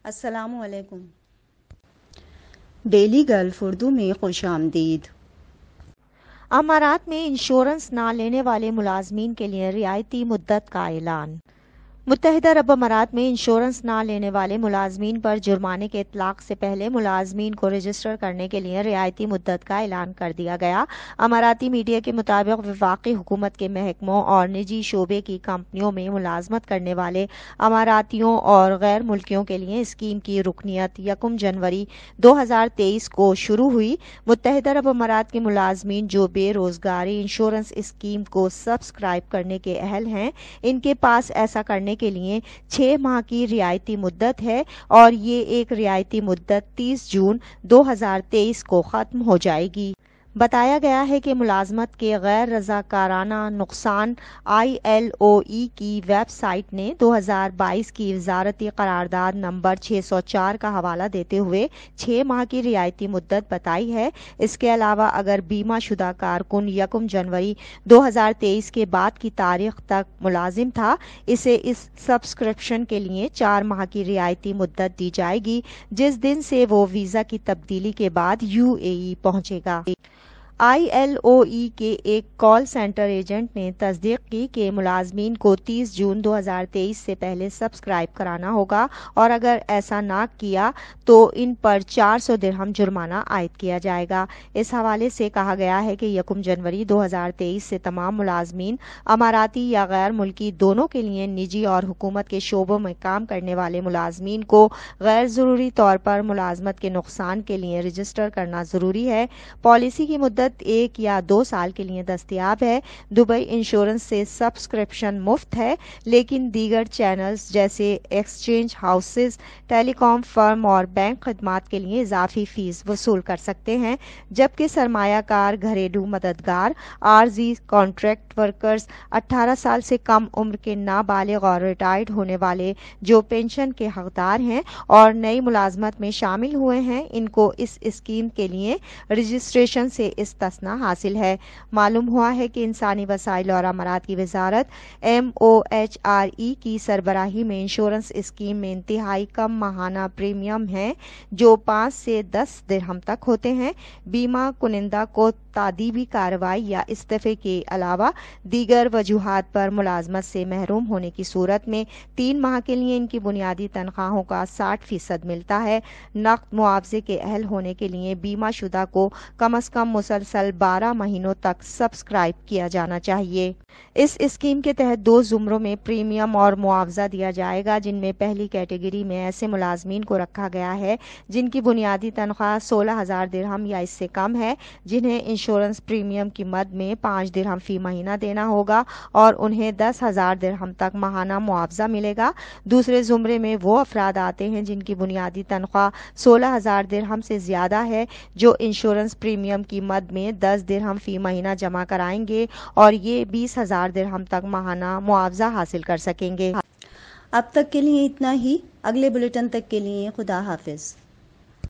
السلام علیکم۔ Daily golf Urdu میں خوش آمدید۔ امارات میں انشورنس نہ لینے والے ملازمین کے لیے رعایتی مدت کا اعلان۔ متحدہ عرب امارات میں انشورنس نہ لینے والے ملازمین پر جرمانے کے اطلاق سے پہلے ملازمین کو رجسٹر کرنے کے لیے رعایتی مدت کا اعلان کر دیا گیا۔ اماراتی میڈیا کے مطابق وفاقی حکومت کے محکموں اور نجی شعبے کی کمپنیوں میں ملازمت کرنے والے اماراتیوں اور غیر ملکیوں کے لیے اسکیم کی رکنیت 1 جنوری 2023 کو شروع ہوئی۔ متحدہ عرب امارات کے ملازمین جو بے روزگاری انشورنس اسکیم کو سبسکرائب کرنے کے اہل ہیں، ان کے پاس ایسا کرنے کے لیے 6 ماہ کی رعایتی مدت ہے اور یہ ایک رعایتی مدت 30 جون 2023 کو ختم ہو جائے گی۔ بتایا گیا ہے کہ ملازمت کے غیر رضاکارانہ نقصان ILOE کی ویب سائٹ نے 2022 کی وزارتی قرارداد نمبر 604 کا حوالہ دیتے ہوئے 6 ماہ کی رعایتی مدت بتائی ہے۔ اس کے علاوہ اگر بیمہ شدہ کارکن 1 جنوری 2023 کے بعد کی تاریخ تک ملازم تھا، اسے اس سبسکرپشن کے لیے 4 ماہ کی رعایتی مدت دی جائے گی، جس دن سے وہ ویزا کی تبدیلی کے بعد UAE پہنچے گا۔ ILOE کے ایک کال سینٹر ایجنٹ نے تصدیق کی کہ ملازمین کو 30 جون 2023 سے پہلے سبسکرائب کرانا ہوگا اور اگر ایسا نہ کیا تو ان پر 400 درہم جرمانہ عائد کیا جائے گا۔ اس حوالے سے کہا گیا ہے کہ 1 جنوری 2023 سے تمام ملازمین اماراتی یا غیر ملکی دونوں کے لیے نجی اور حکومت کے شعبوں میں کام کرنے والے ملازمین کو غیر ضروری طور پر ملازمت کے نقصان کے لیے رجسٹر کرنا ضروری ہے۔ پالیسی کی مدت 1 یا 2 سال کے لیے دستیاب ہے۔ دبئی انشورنس سے سبسکرپشن مفت ہے، لیکن دیگر چینلز جیسے ایکسچینج ہاؤسز، ٹیلی کام فرم اور بینک خدمات کے لیے اضافی فیس وصول کر سکتے ہیں، جبکہ سرمایہ کار، گھریلو مددگار، عارضی کانٹریکٹ ورکرز، 18 سال سے کم عمر کے نابالغ اور ریٹائرڈ ہونے والے جو پینشن کے حقدار ہیں اور نئی ملازمت میں شامل ہوئے ہیں، ان کو اس اسکیم کے لیے رجسٹریشن سے استثناء حاصل ہے۔ معلوم ہوا ہے کہ انسانی وسائل اور امارات کی وزارت MOHRE کی سربراہی میں انشورنس اسکیم میں انتہائی کم ماہانہ پریمیم ہیں، جو 5 سے 10 درہم تک ہوتے ہیں۔ بیمہ کنندہ کو تادیبی کارروائی یا استعفے کے علاوہ دیگر وجوہات پر ملازمت سے محروم ہونے کی صورت میں 3 ماہ کے لیے ان کی بنیادی تنخواہوں کا 60% ملتا ہے۔ نقد معاوضے کے اہل ہونے کے لیے بیمہ شدہ کو کم از کم مسلسل 12 مہینوں تک سبسکرائب کیا جانا چاہیے۔ اس اسکیم کے تحت 2 زمروں میں پریمیم اور معاوضہ دیا جائے گا، جن میں پہلی کیٹیگری میں ایسے ملازمین کو رکھا گیا ہے جن کی بنیادی تنخواہ 16,000 درہم یا اس سے کم ہے، جنہیں انشورنس پریمیم کی مد میں 5 درہم فی مہینہ دینا ہوگا اور انہیں 10,000 درہم تک ماہانہ معاوضہ ملے گا۔ دوسرے زمرے میں وہ افراد آتے ہیں جن کی بنیادی تنخواہ 16,000 درہم سے زیادہ ہے، جو انشورنس پریمیم کی مد میں 10 درہم فی مہینہ جمع کرائیں گے اور یہ 20,000 درہم تک ماہانہ معاوضہ حاصل کر سکیں گے۔ اب تک کے لیے اتنا ہی۔ اگلے بلیٹن تک کے لیے خدا حافظ۔